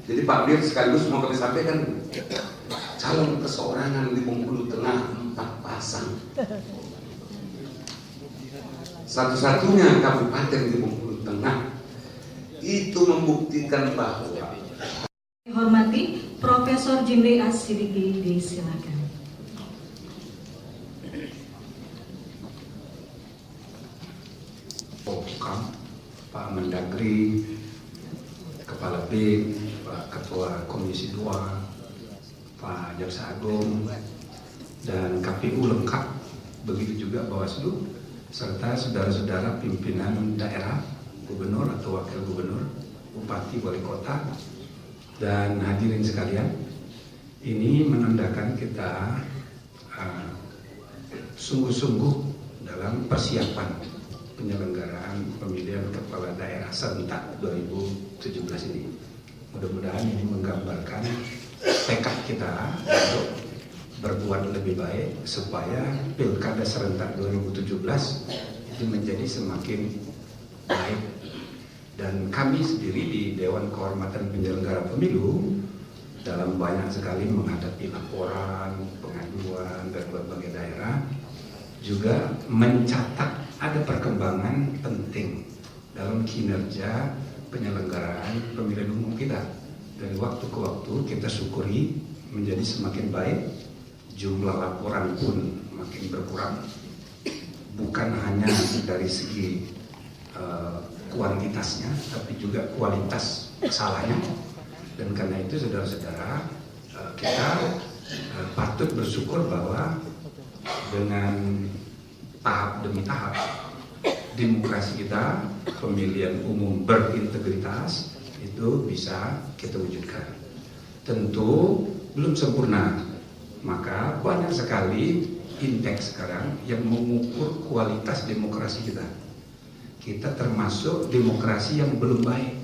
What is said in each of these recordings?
Jadi Pak Dir sekaligus mau kami sampaikan, calon perseorangan di Bengkulu Tengah 4 pasang. Satu-satunya kabupaten di Bengkulu Tengah. Itu membuktikan bahwa. Hormati Profesor Jimli As-Sidiki, disilakan. Pak Mendagri, Kepala BIN, Pak Ketua Komisi 2, Pak Jaksa Agung, dan KPU lengkap, begitu juga Bawaslu, serta saudara-saudara pimpinan daerah, gubernur atau wakil gubernur, bupati, wali kota, dan hadirin sekalian. Ini menandakan kita sungguh-sungguh dalam persiapan penyelenggaraan pemilihan kepala daerah serentak 2017 ini. Mudah-mudahan ini menggambarkan tekad kita untuk berbuat lebih baik supaya pilkada serentak 2017 itu menjadi semakin baik. Dan kami sendiri di Dewan Kehormatan Penyelenggara Pemilu dalam banyak sekali menghadapi laporan, pengaduan dari berbagai daerah, juga mencatat ada perkembangan penting dalam kinerja penyelenggaraan pemilihan umum kita. Dari waktu ke waktu kita syukuri menjadi semakin baik, jumlah laporan pun makin berkurang, bukan hanya dari segi kuantitasnya, tapi juga kualitas salahnya. Dan karena itu saudara-saudara, kita patut bersyukur bahwa dengan tahap demi tahap demokrasi kita, pemilihan umum berintegritas itu bisa kita wujudkan. Tentu belum sempurna, maka banyak sekali indeks sekarang yang mengukur kualitas demokrasi kita. Kita termasuk demokrasi yang belum baik,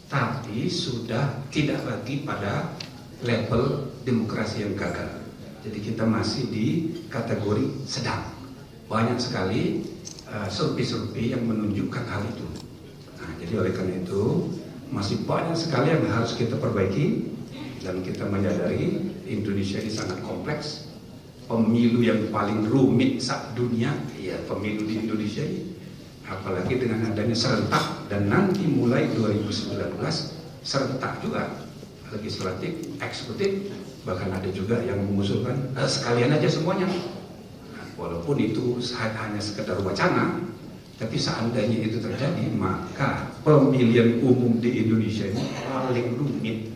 tapi sudah tidak lagi pada level demokrasi yang gagal. Jadi kita masih di kategori sedang. Banyak sekali survei-survei yang menunjukkan hal itu. Nah, jadi oleh karena itu masih banyak sekali yang harus kita perbaiki, dan kita menyadari Indonesia ini sangat kompleks. Pemilu yang paling rumit dunia, ya pemilu di Indonesia ini. Apalagi dengan adanya serentak, dan nanti mulai 2019 serentak juga, legislatif, eksekutif, bahkan ada juga yang mengusulkan sekalian aja semuanya. Walaupun itu hanya sekedar wacana, tapi seandainya itu terjadi, maka pemilihan umum di Indonesia ini paling rumit.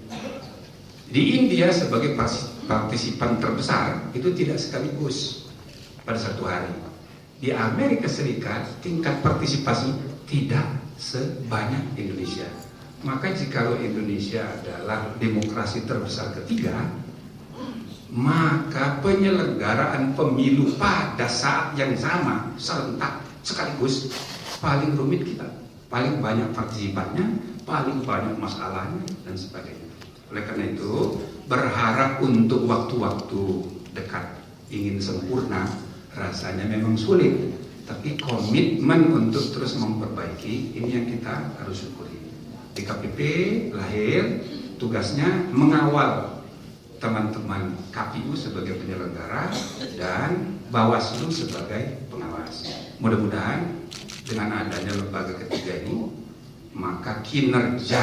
Di India sebagai partisipan terbesar itu tidak sekaligus pada satu hari. Di Amerika Serikat tingkat partisipasi tidak sebanyak Indonesia. Maka jikalau Indonesia adalah demokrasi terbesar ketiga, maka penyelenggaraan pemilu pada saat yang sama serentak sekaligus paling rumit kita, paling banyak partisipannya, paling banyak masalahnya, dan sebagainya. Oleh karena itu berharap untuk waktu-waktu dekat ingin sempurna rasanya memang sulit, tapi komitmen untuk terus memperbaiki ini yang kita harus syukuri. DKPP lahir tugasnya mengawal teman-teman KPU sebagai penyelenggara dan Bawaslu sebagai pengawas. Mudah-mudahan dengan adanya lembaga ketiga ini, maka kinerja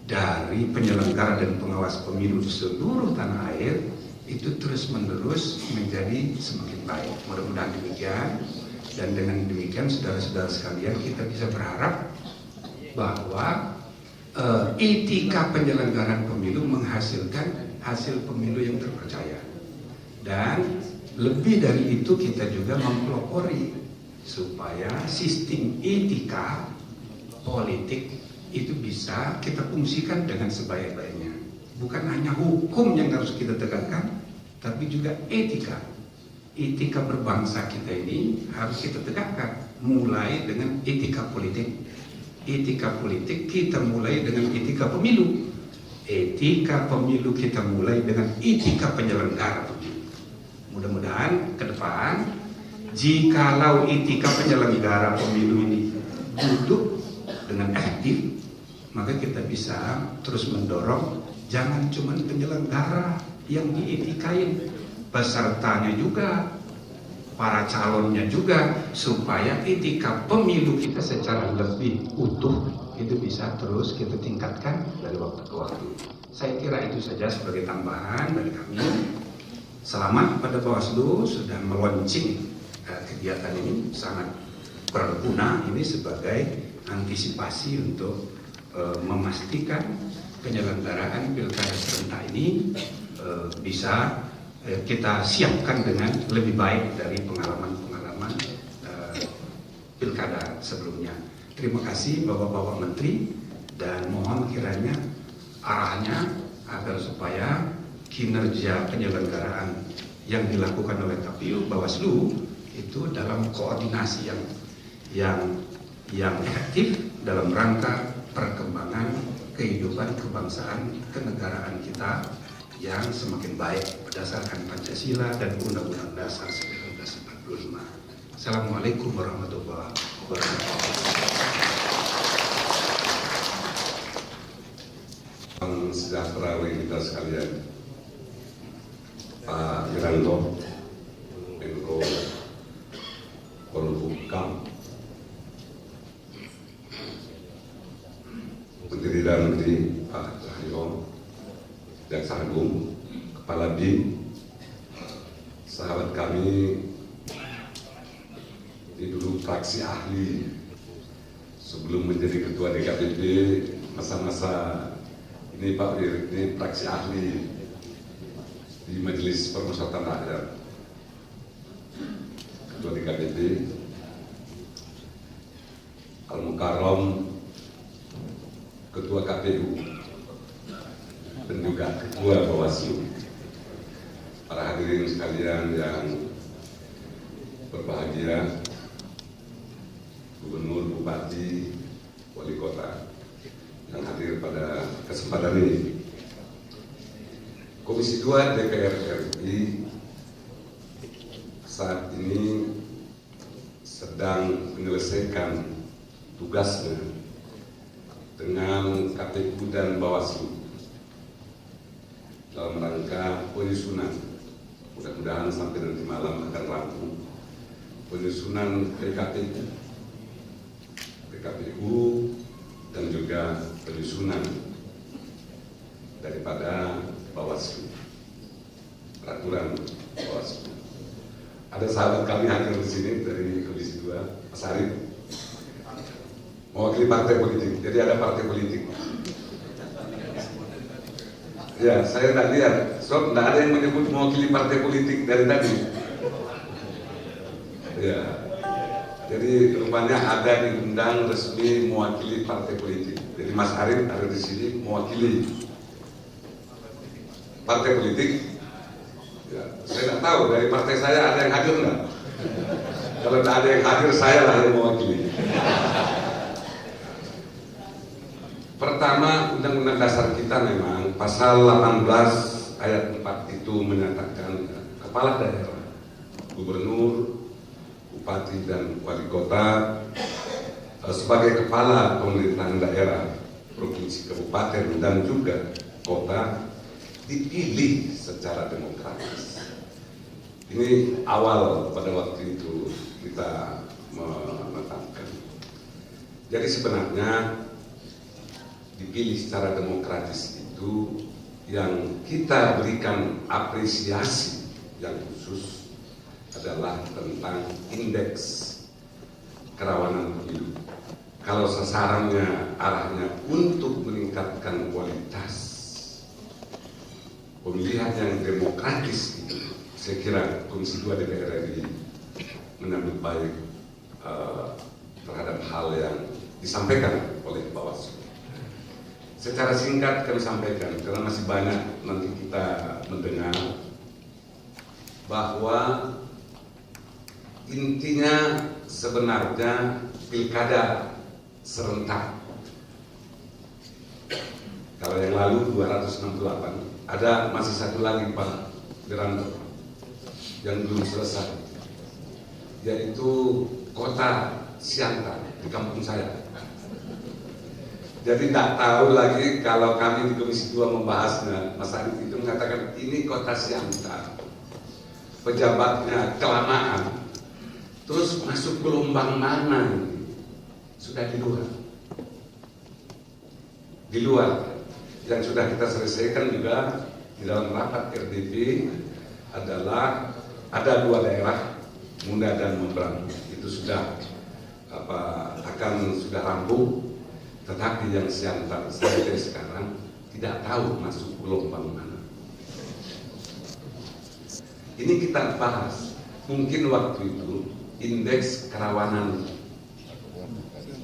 dari penyelenggara dan pengawas pemilu di seluruh tanah air itu terus-menerus menjadi semakin baik. Mudah-mudahan demikian, dan dengan demikian saudara-saudara sekalian, kita bisa berharap bahwa etika penyelenggaraan pemilu menghasilkan hasil pemilu yang terpercaya. Dan lebih dari itu kita juga mempelopori supaya sistem etika politik itu bisa kita fungsikan dengan sebaik-baiknya. Bukan hanya hukum yang harus kita tegakkan, tapi juga etika. Etika berbangsa kita ini harus kita tegakkan, mulai dengan etika politik. Etika politik kita mulai dengan etika pemilu. Etika pemilu kita mulai dengan etika penyelenggara pemilu. Mudah-mudahan ke depan, jikalau etika penyelenggara pemilu ini duduk dengan efektif, maka kita bisa terus mendorong jangan cuma penyelenggara yang dietikain, pesertanya juga, para calonnya juga, supaya etika pemilu kita secara lebih utuh itu bisa terus kita tingkatkan dari waktu ke waktu. Saya kira itu saja sebagai tambahan dari kami. Selamat pada Bawaslu sudah meluncing kegiatan ini, sangat berguna ini sebagai antisipasi untuk memastikan penyelenggaraan pilkada serentak ini bisa kita siapkan dengan lebih baik dari pengalaman-pengalaman pilkada sebelumnya. Terima kasih Bapak-Bapak Menteri, dan mohon kiranya arahnya agar supaya kinerja penyelenggaraan yang dilakukan oleh KPU Bawaslu itu dalam koordinasi yang efektif dalam rangka perkembangan kehidupan kebangsaan kenegaraan kita yang semakin baik berdasarkan Pancasila dan Undang-Undang Dasar 1945. Assalamualaikum warahmatullahi wabarakatuh. Salam sejahtera bagi kita sekalian. Pak Wiranto, Menko Polhukam, Menteri Dalam Negeri Pak Cahyo, Jaksa Agung, Kepala BIN, sahabat kami ini dulu fraksi ahli sebelum menjadi ketua DKPP, masa-masa ini Pak Wir, ini fraksi ahli di Majelis Permusyawaratan Rakyat, ketua DKPP, Al-Mukarram, ketua KPU, dan juga ketua Bawaslu. Para hadirin sekalian yang berbahagia, Gubernur, Bupati, Wali Kota yang hadir pada kesempatan ini. Komisi 2 DPR RI saat ini sedang menyelesaikan tugasnya dengan KPU dan Bawaslu dalam rangka penyusunan, mudah-mudahan sampai nanti malam akan rampung penyusunan PKPU dan juga penyusunan daripada Bawaslu, peraturan Bawaslu. Ada sahabat kami hadir di sini dari Komisi 2, Mas Arif, mewakili partai politik. Jadi ada partai politik. Ya, saya tidak lihat. So, tidak ada yang menyebut mewakili partai politik dari tadi. Ya, jadi rupanya ada diundang resmi mewakili partai politik. Jadi Mas Arif ada di sini mewakili partai politik. Ya, saya tidak tahu dari partai saya ada yang hadir nggak. Kalau tidak ada yang hadir, saya lah yang mewakili. Pertama, Undang-Undang Dasar kita memang pasal 18 ayat 4 itu menyatakan kepala daerah, gubernur, bupati dan wali kota sebagai kepala pemerintahan daerah, provinsi, kabupaten dan juga kota dipilih secara demokratis. Ini awal pada waktu itu kita menetapkan. Jadi sebenarnya dipilih secara demokratis itu yang kita berikan apresiasi yang khusus adalah tentang indeks kerawanan pemilu. Kalau sasarannya arahnya untuk meningkatkan kualitas pemilihan yang demokratis itu, saya kira Komisi 2 DPR RI menyambut baik terhadap hal yang disampaikan oleh Bawaslu. Secara singkat kami sampaikan, karena masih banyak nanti kita mendengar, bahwa intinya sebenarnya pilkada serentak. Kalau yang lalu 268, ada masih satu lagi Pak Wiranto yang belum selesai, yaitu kota Siantar di kampung saya. Jadi tak tahu lagi kalau kami di Komisi 2 membahasnya, Mas Adit itu mengatakan ini kota Siantar, pejabatnya kelamaan, terus masuk gelombang mana ini? Sudah di luar. Yang sudah kita selesaikan juga di dalam rapat RDP adalah ada 2 daerah, Munda dan Membrang, itu sudah akan sudah rampung, tetapi yang Siantar sampai sekarang tidak tahu masuk gelombang mana. Ini kita bahas, mungkin waktu itu indeks kerawanan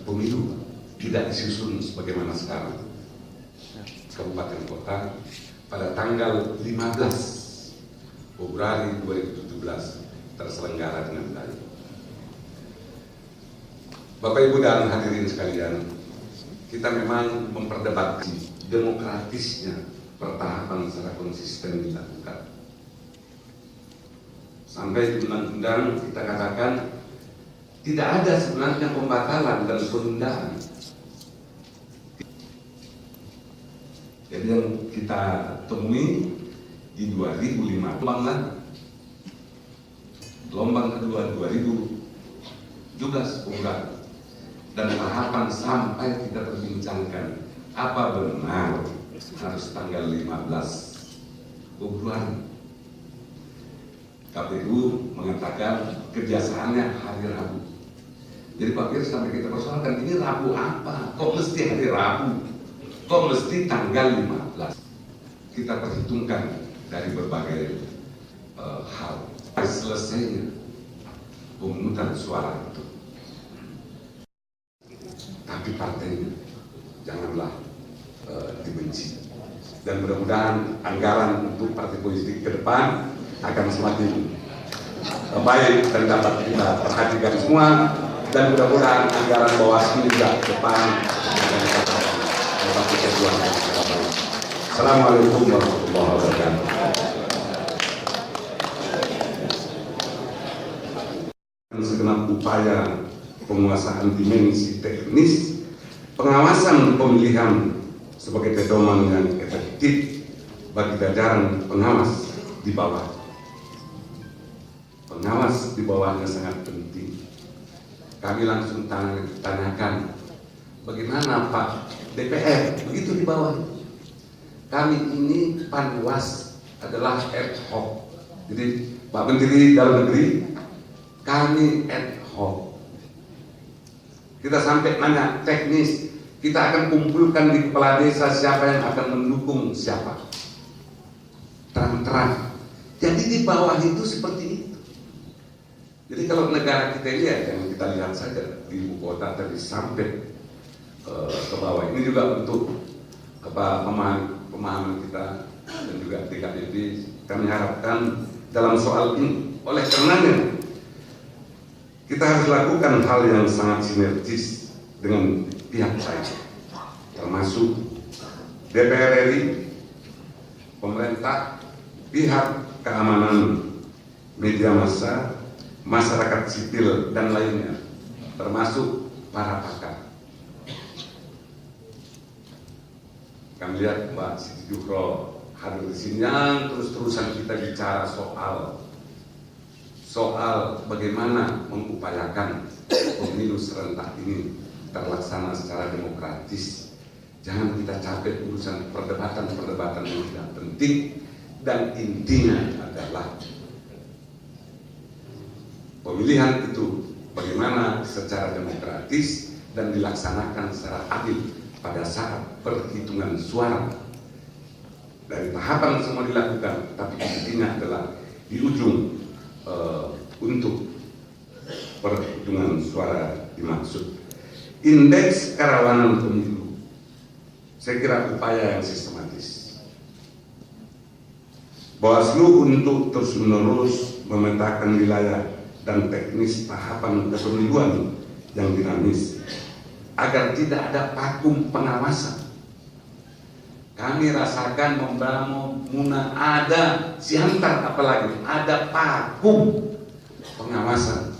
pemilu tidak disusun sebagaimana sekarang. Kabupaten kota pada tanggal 15 Februari 2017 terselenggara dengan baik. Bapak Ibu dan hadirin sekalian, kita memang memperdebatkan demokratisnya pertahapan secara konsisten dilakukan. Sampai di undang-undang kita katakan tidak ada sebenarnya pembatalan dan penundaan. Jadi yang kita temui di 2005 gelombang kedua 2017 Februari, dan tahapan sampai kita perbincangkan apa benar harus tanggal 15 Februari. KPU mengatakan kerjasaannya hari Rabu. Jadi Pak Fir sampai kita persoalkan, ini Rabu apa? Kok mesti hari Rabu? Kok mesti tanggal 15? Kita perhitungkan dari berbagai hal. Selesainya pemungutan suara itu, tapi partainya janganlah dibenci. Dan mudah-mudahan anggaran untuk partai politik ke depan akan semakin baik dan dapat kita perhatikan semua. Dan mudah-mudahan anggaran Bawaslu juga ke depan akan dapat kita perjuangkan. Assalamualaikum warahmatullahi wabarakatuh. Segenap upaya penguasaan dimensi teknis, pengawasan pemilihan sebagai pedoman yang efektif bagi jajaran pengawas di bawah. Pengawas di bawahnya sangat penting. Kami langsung tanyakan, bagaimana Pak DPR? Begitu di bawah. Kami ini Panwas adalah ad hoc. Jadi Pak Menteri Dalam Negeri, kami ad hoc. Kita sampai nanya teknis, kita akan kumpulkan di kepala desa siapa yang akan mendukung siapa. Terang-terang. Jadi di bawah itu seperti itu. Jadi kalau negara kita lihat, yang kita lihat saja di ibu kota tadi sampai ke bawah, ini juga untuk pemahaman kita dan juga DKPP, kami harapkan dalam soal ini. Oleh karenanya kita harus lakukan hal yang sangat sinergis dengan pihak lain, termasuk DPR RI, pemerintah, pihak keamanan, media massa, masyarakat sipil dan lainnya, termasuk para pakar. Kami lihat Mbak Siti Juhro hadir di sini, yang terus-terusan kita bicara soal bagaimana mengupayakan pemilu serentak ini terlaksana secara demokratis. Jangan kita capek urusan perdebatan yang tidak penting, dan intinya adalah pemilihan itu bagaimana secara demokratis dan dilaksanakan secara adil pada saat perhitungan suara. Dari tahapan semua dilakukan, tapi intinya adalah di ujung untuk perhitungan suara dimaksud. Indeks kerawanan pemilu, saya kira upaya yang sistematis. Bawaslu untuk terus-menerus memetakan wilayah dan teknis tahapan kepemiluan yang dinamis, agar tidak ada vakum pengawasan. Kami rasakan membangun Muna ada Siantar, apalagi ada vakum pengawasan,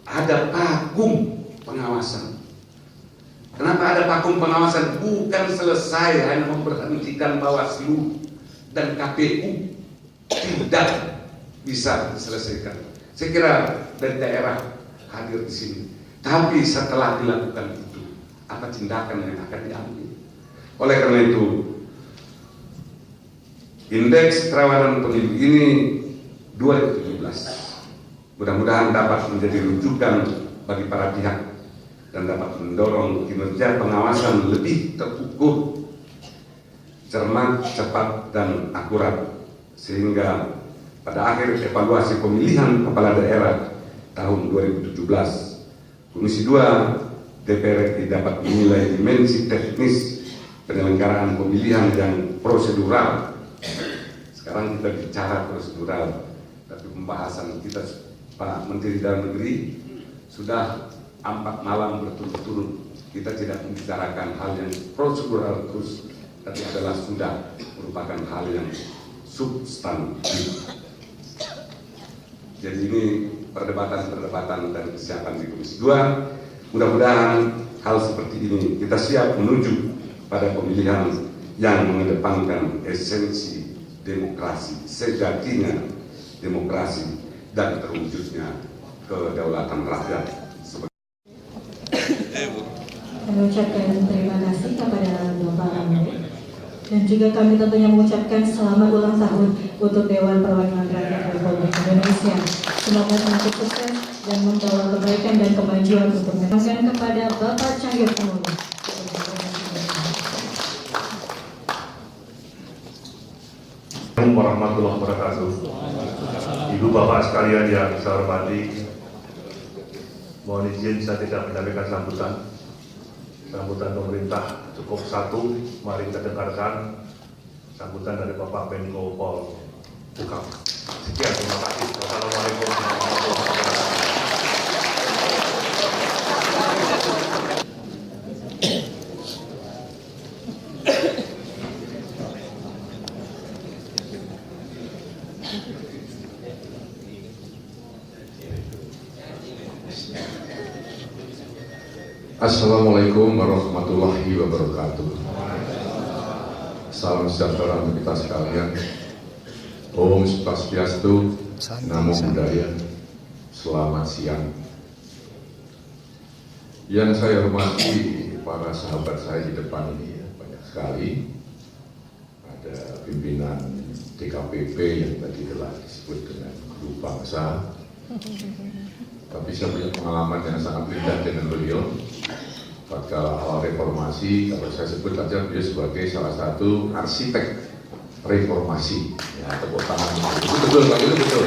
ada vakum pengawasan. Kenapa ada vakum pengawasan? Bukan selesai hanya memberhentikan Bawaslu dan KPU, tidak bisa diselesaikan. Saya kira dari daerah hadir di sini. Tapi setelah dilakukan itu, apa tindakan yang akan diambil? Oleh karena itu, indeks kerawanan pemilu ini 2017 mudah-mudahan dapat menjadi rujukan bagi para pihak dan dapat mendorong kinerja pengawasan lebih terukur, cermat, cepat, dan akurat, sehingga pada akhir evaluasi pemilihan kepala daerah tahun 2017, Komisi 2 DPR RI dapat menilai dimensi teknis penyelenggaraan pemilihan yang prosedural. Sekarang kita bicara prosedural, tapi pembahasan kita, Pak Menteri Dalam Negeri, sudah 4 malam berturut-turut kita tidak membicarakan hal yang prosedural terus, tapi adalah sudah merupakan hal yang substantif. Jadi ini perdebatan dan kesiapan di Komisi 2. Mudah-mudahan hal seperti ini kita siap menuju pada pemilihan yang mengedepankan esensi demokrasi, sejatinya demokrasi, dan terwujudnya kedaulatan rakyat. Kami ucapkan terima kasih kepada Bapak Amri, dan juga kami tentunya mengucapkan selamat ulang tahun untuk Dewan Perwakilan Rakyat Republik Indonesia. Semoga semakin sukses dan membawa kebaikan dan kemajuan untuk mereka. Kepada Bapak Cahyo Kumolo. Assalamualaikum warahmatullahi wabarakatuh. Ibu bapak sekalian yang saya hormati, mohon izin saya tidak menyampaikan sambutan pemerintah cukup satu. Mari kita dengarkan sambutan dari Bapak Menko Polhukam. Sekian, terima kasih. Wassalamualaikum warahmatullahi wabarakatuh. Assalamualaikum warahmatullahi wabarakatuh. Salam sejahtera untuk kita sekalian. Om Swastiastu, Namo Buddhaya. Selamat siang. Yang saya hormati para sahabat saya di depan ini, banyak sekali. Ada pimpinan DKPP yang tadi telah disebut dengan guru bangsa. Tapi saya punya pengalaman yang sangat indah dengan beliau. Pada awal reformasi, kalau saya sebut saja beliau sebagai salah satu arsitek reformasi. Ya, tepuk tangan. Itu betul, Pak, itu betul.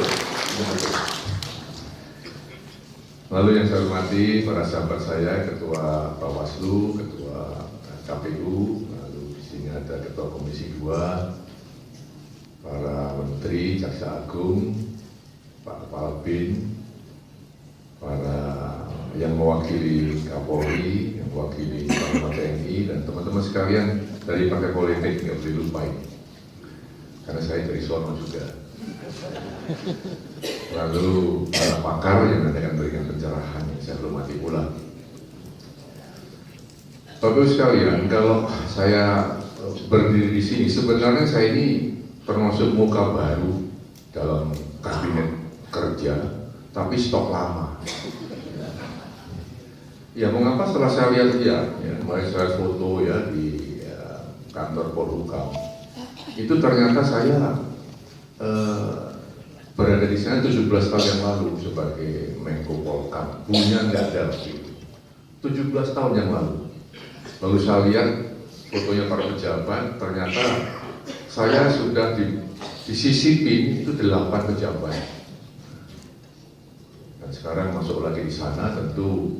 Lalu yang saya hormati para sahabat saya, Ketua Bawaslu, Ketua KPU, lalu di sini ada Ketua Komisi 2, para Menteri, Jaksa Agung, Pak Kepala BIN, para yang mewakili Kapolri, yang mewakili Panglima TNI, dan teman-teman sekalian dari partai politik, nggak boleh lupa ini, karena saya dari Solo juga. Lalu para pakar yang nanti akan berikan pencerahan, saya hormati pula. Bapak sekalian, kalau saya berdiri di sini, sebenarnya saya ini termasuk muka baru dalam kabinet kerja, tapi stok lama. Ya, mengapa setelah saya lihat mulai saya foto di kantor Polhukam, itu ternyata saya berada di sana 17 tahun yang lalu sebagai Menko Polhukam. Punya nggak ada waktu itu. 17 tahun yang lalu. Lalu saya lihat fotonya para pejabat, ternyata saya sudah disisipin itu 8 pejabat. Dan sekarang masuk lagi di sana, tentu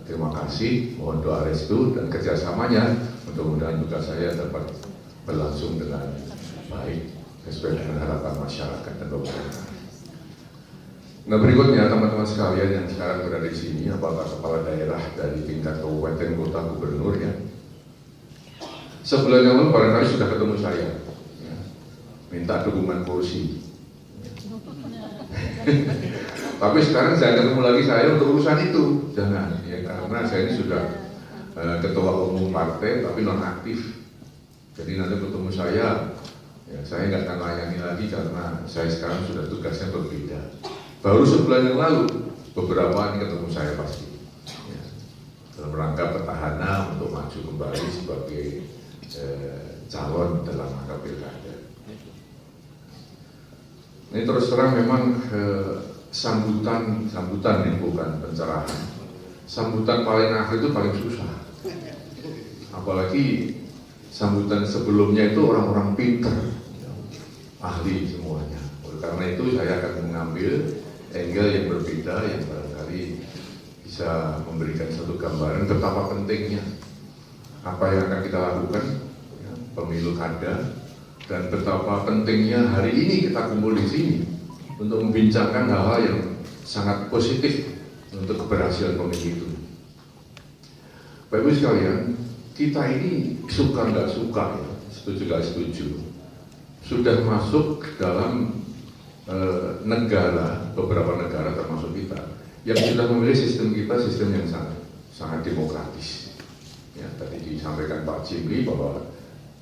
terima kasih, mohon doa restu dan kerjasamanya. Mudah-mudahan juga saya dapat berlangsung dengan baik sesuai dengan harapan masyarakat dan pemerintah. Nah, berikutnya teman-teman sekalian yang sekarang berada di sini, apakah kepala daerah dari tingkat kabupaten, kota, gubernur ya. Sebulan yang lalu barangkali sudah ketemu saya, ya, minta dukungan kursi. Tapi sekarang jangan ketemu lagi saya untuk urusan itu, jangan ya, karena saya ini sudah ketua umum partai tapi non aktif. Jadi nanti ketemu saya, ya saya nggak akan layani lagi karena saya sekarang sudah tugasnya berbeda. Baru sebulan yang lalu beberapa ini ketemu saya pasti, ya, dalam rangka petahana untuk maju kembali sebagai calon dalam rangka pilkada. Ini terus terang memang sambutan ini bukan pencerahan. Sambutan paling akhir itu paling susah. Apalagi sambutan sebelumnya itu orang-orang pinter, ahli semuanya. Oleh karena itu saya akan mengambil angle yang berbeda yang barangkali bisa memberikan satu gambaran betapa pentingnya apa yang akan kita lakukan, ya, pemilu kada, dan betapa pentingnya hari ini kita kumpul di sini untuk membincangkan hal-hal yang sangat positif untuk keberhasilan pemilu itu. Bapak Ibu sekalian, kita ini suka nggak suka, ya, setuju nggak setuju, sudah masuk dalam negara, beberapa negara termasuk kita, yang sudah memilih sistem kita, sistem yang sangat demokratis. Ya, tadi disampaikan Pak Jimli bahwa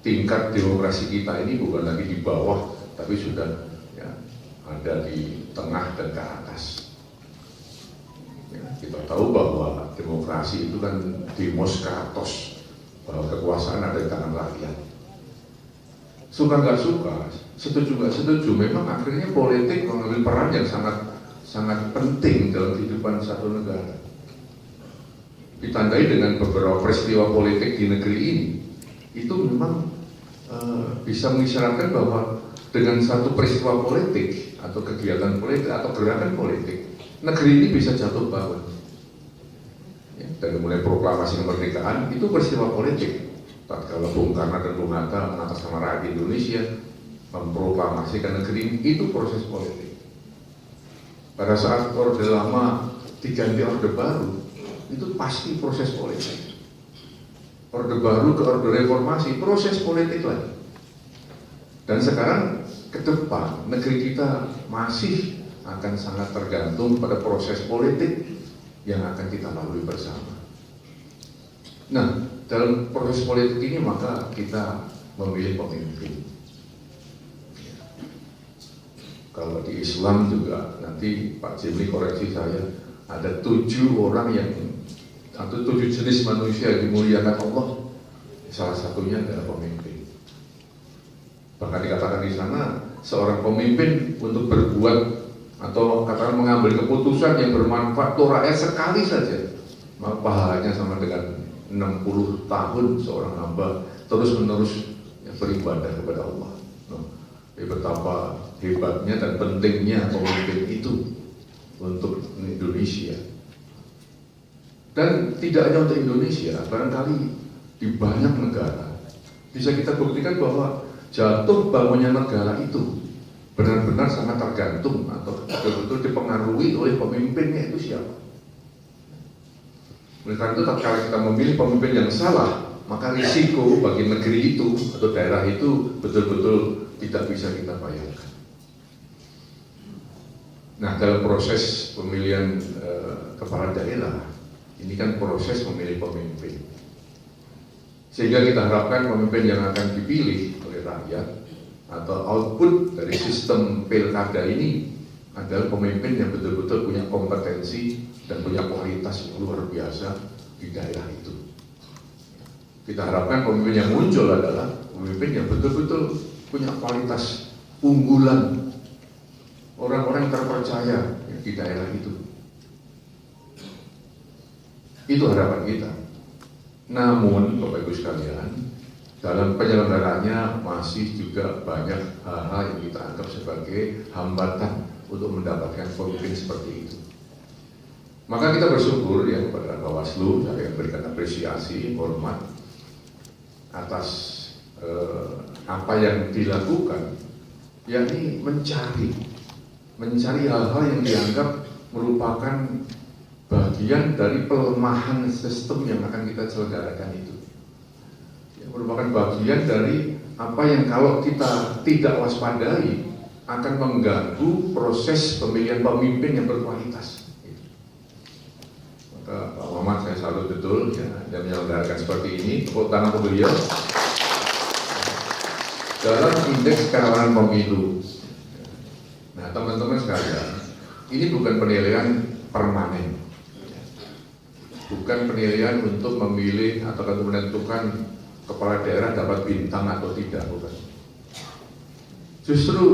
tingkat demokrasi kita ini bukan lagi di bawah, tapi sudah, ya, ada di tengah dan ke atas. Ya, kita tahu bahwa demokrasi itu kan demos kratos, bahwa kekuasaan ada di tangan rakyat. Suka nggak suka, setuju nggak setuju, memang akhirnya politik mengambil peran yang sangat penting dalam kehidupan satu negara. Ditandai dengan beberapa peristiwa politik di negeri ini, itu memang bisa mengisyaratkan bahwa dengan satu peristiwa politik atau kegiatan politik atau gerakan politik, negeri ini bisa jatuh bangun. Ya, dari mulai proklamasi kemerdekaan itu peristiwa politik. Tatkala Bung Karno dan Bung Hatta mengatas nama rakyat Indonesia memproklamasikan negeri ini, itu proses politik. Pada saat Orde Lama diganti Orde Baru, itu pasti proses politik. Orde Baru ke Orde Reformasi, proses politik lagi. Dan sekarang ke depan negeri kita masih akan sangat tergantung pada proses politik yang akan kita lalui bersama. Nah, dalam proses politik ini maka kita memilih pemimpin. Kalau di Islam juga nanti Pak Jimli koreksi saya, ada 7 orang yang atau 7 jenis manusia yang dimuliakan Allah. Salah satunya adalah pemimpin. Bahkan dikatakan di sana seorang pemimpin untuk berbuat atau katakan mengambil keputusan yang bermanfaat untuk rakyat sekali saja, maka pahalanya sama dengan 60 tahun seorang hamba terus-menerus beribadah kepada Allah. Betapa hebatnya dan pentingnya pemimpin itu untuk Indonesia. Dan tidak hanya untuk Indonesia, barangkali di banyak negara bisa kita buktikan bahwa jatuh bangunnya negara itu benar-benar sangat tergantung atau betul-betul dipengaruhi oleh pemimpinnya itu siapa. Oleh karena itu, tatkala kita memilih pemimpin yang salah, maka risiko bagi negeri itu atau daerah itu betul-betul tidak bisa kita bayangkan. Nah, dalam proses pemilihan kepala daerah, ini kan proses memilih pemimpin. Sehingga kita harapkan pemimpin yang akan dipilih oleh rakyat atau output dari sistem pilkada ini adalah pemimpin yang betul-betul punya kompetensi dan punya kualitas yang luar biasa di daerah itu. Kita harapkan pemimpin yang muncul adalah pemimpin yang betul-betul punya kualitas unggulan, orang-orang yang terpercaya di daerah itu. Itu harapan kita. Namun, Bapak Ibu sekalian, dalam penyelenggaraannya masih juga banyak hal-hal yang kita anggap sebagai hambatan untuk mendapatkan pemimpin seperti itu. Maka kita bersyukur ya kepada Bawaslu, saya berikan apresiasi, hormat atas apa yang dilakukan, yakni mencari hal-hal yang dianggap merupakan bagian dari pelemahan sistem yang akan kita selenggarakan itu. Ya, merupakan bagian dari apa yang kalau kita tidak waspadai akan mengganggu proses pemilihan pemimpin yang berkualitas. Maka Pak Muhammad saya salut betul ya, yang menyelenggarakan seperti ini. Tepuk tangan untuk beliau. Dalam indeks kerawanan pemilu. Nah, teman-teman sekalian, ini bukan penilaian permanen, bukan penilaian untuk memilih atau menentukan kepala daerah dapat bintang atau tidak, bukan. Justru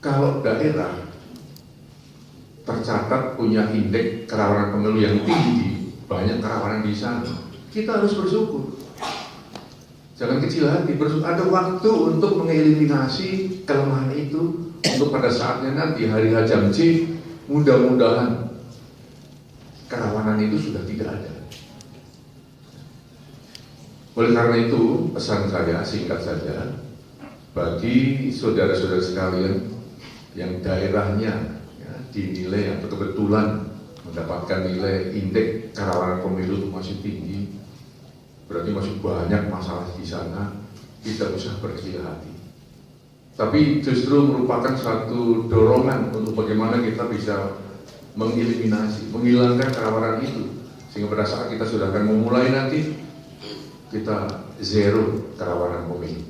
kalau daerah tercatat punya indeks kerawanan pemilu yang tinggi, banyak kerawanan di sana, kita harus bersyukur. Jangan kecil hati, ada waktu untuk mengeliminasi kelemahan itu, untuk pada saatnya nanti hari H C, mudah-mudahan kerawanan itu sudah tidak ada. Oleh karena itu, pesan saya singkat saja, bagi saudara-saudara sekalian yang daerahnya ya, dinilai atau kebetulan mendapatkan nilai indeks kerawanan pemilu itu masih tinggi, berarti masih banyak masalah di sana, tidak usah berkecil hati. Tapi justru merupakan satu dorongan untuk bagaimana kita bisa mengeliminasi, menghilangkan kerawanan itu, sehingga pada saat kita sudah akan memulai nanti, kita zero kerawanan pemilu.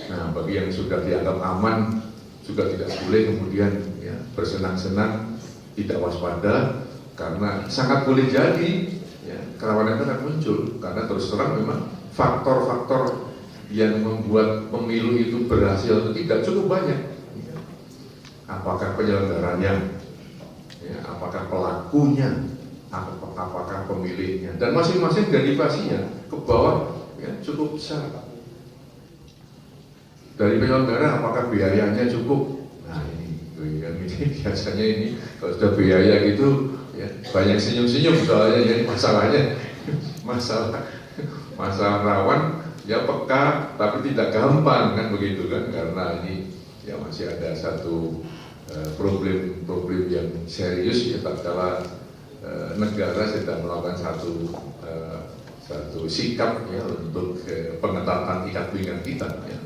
Nah, bagi yang sudah dianggap aman, juga tidak boleh kemudian ya, bersenang-senang, tidak waspada, karena sangat boleh jadi ya, kerawanan itu akan muncul, karena terus terang memang faktor-faktor yang membuat pemilu itu berhasil atau tidak cukup banyak. Apakah penyelenggaranya, ya, apakah pelakunya, apakah pemilihnya, dan masing-masing derivasinya ke bawah ya, cukup besar. Dari penyelenggara apakah biayanya cukup? Nah ini biasanya ini kalau sudah biaya gitu ya, banyak senyum-senyum soalnya, jadi masalahnya masalah rawan ya, peka tapi tidak gampang kan begitu kan, karena ini ya masih ada satu problem yang serius ya, tatkala negara sedang melakukan satu sikap ya untuk pengetatan ikat pinggang kita ya,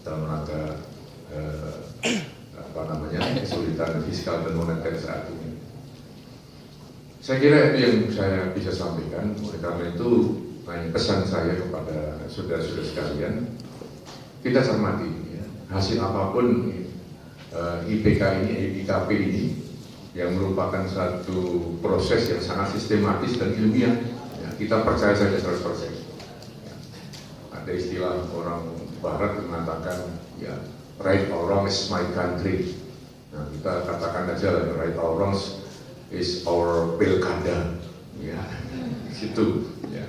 dalam rangka kesulitan fiskal dan moneter saat ini. Saya kira itu yang saya bisa sampaikan. Oleh karena itu, pesan saya kepada saudara-saudara sekalian, kita cermati ya, hasil apapun IPK ini, IKP ini, yang merupakan satu proses yang sangat sistematis dan ilmiah, ya, kita percaya saja 100%. Ya. Ada istilah orang Barat mengatakan, ya, right or wrong is my country. Nah, kita katakan aja lah, right or wrong is our pilkada. Ya, situ. Ya.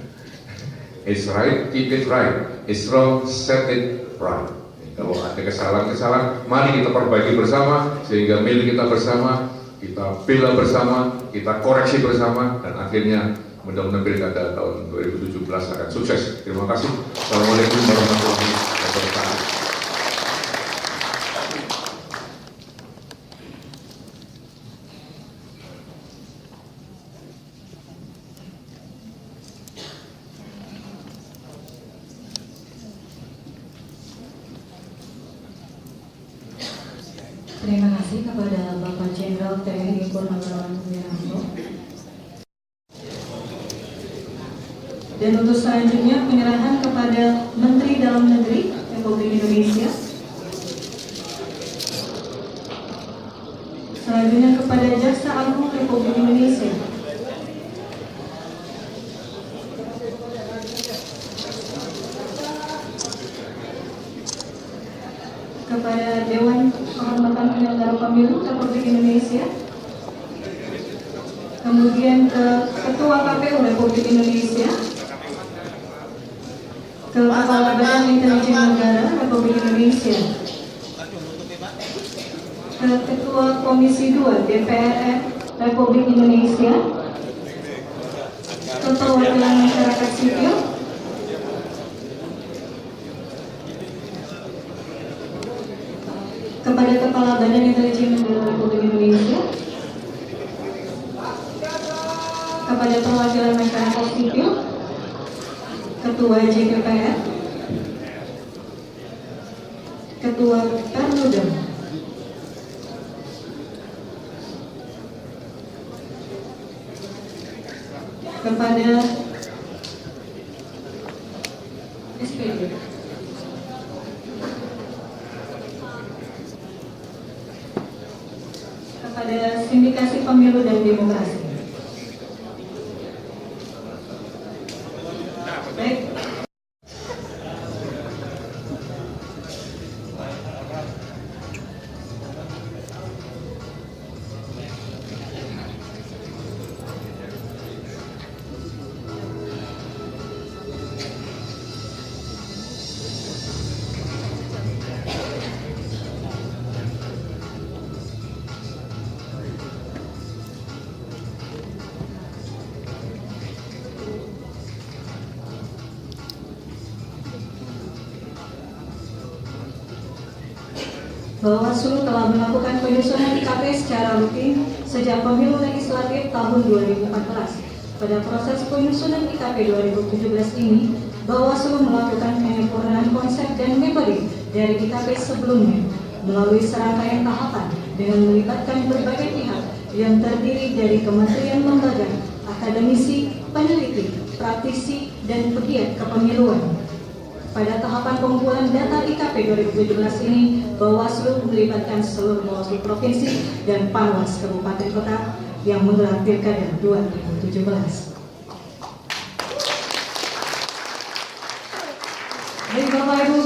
It's right, keep it right. It's wrong, set it right. Kalau ada kesalahan-kesalahan, mari kita perbaiki bersama, sehingga milik kita bersama, kita bela bersama, kita koreksi bersama, dan akhirnya mudah-mudahan pilkada tahun 2017 akan sukses. Terima kasih. Assalamualaikum warahmatullahi wabarakatuh. Terima kasih kepada Bapak Jenderal TNI Purnawirawan Wiranto. Dan untuk selanjutnya penyerahan kepada Menteri Dalam Negeri Republik Indonesia. Selanjutnya kepada Jaksa Agung Republik Indonesia. Kepada Dewan Kehormatan Penyelenggara Pemilu Republik Indonesia. Kemudian ke Ketua KPU Republik Indonesia. Ke Kepala Badan Intelijen Negara Republik Indonesia. Ke Ketua Komisi 2 DPR Republik Indonesia. Ke Perwakilan Masyarakat Sipil. Kepada Kepala Badan Intelijen Negara Republik Indonesia. Kepada Perwakilan Masyarakat Sipil. Ketua JPPR, Ketua Perludem, kepada kepada SPD, kepada Sindikasi Pemilu dan Demokrasi. Baik. Bawaslu telah melakukan penyusunan IKP secara rutin sejak pemilu legislatif tahun 2014. Pada proses penyusunan IKP 2017 ini, Bawaslu melakukan penyempurnaan konsep dan metode dari IKP sebelumnya melalui serangkaian tahapan dengan melibatkan berbagai pihak yang terdiri dari kementerian lembaga, akademisi, peneliti, praktisi, dan pegiat kepemiluan. Pada tahapan pengumpulan data IKP 2017 ini, Bawaslu melibatkan seluruh Bawaslu Provinsi dan Panwas Kabupaten Kota yang menggelar Pilkada 2017. Baik Bapak Ibu,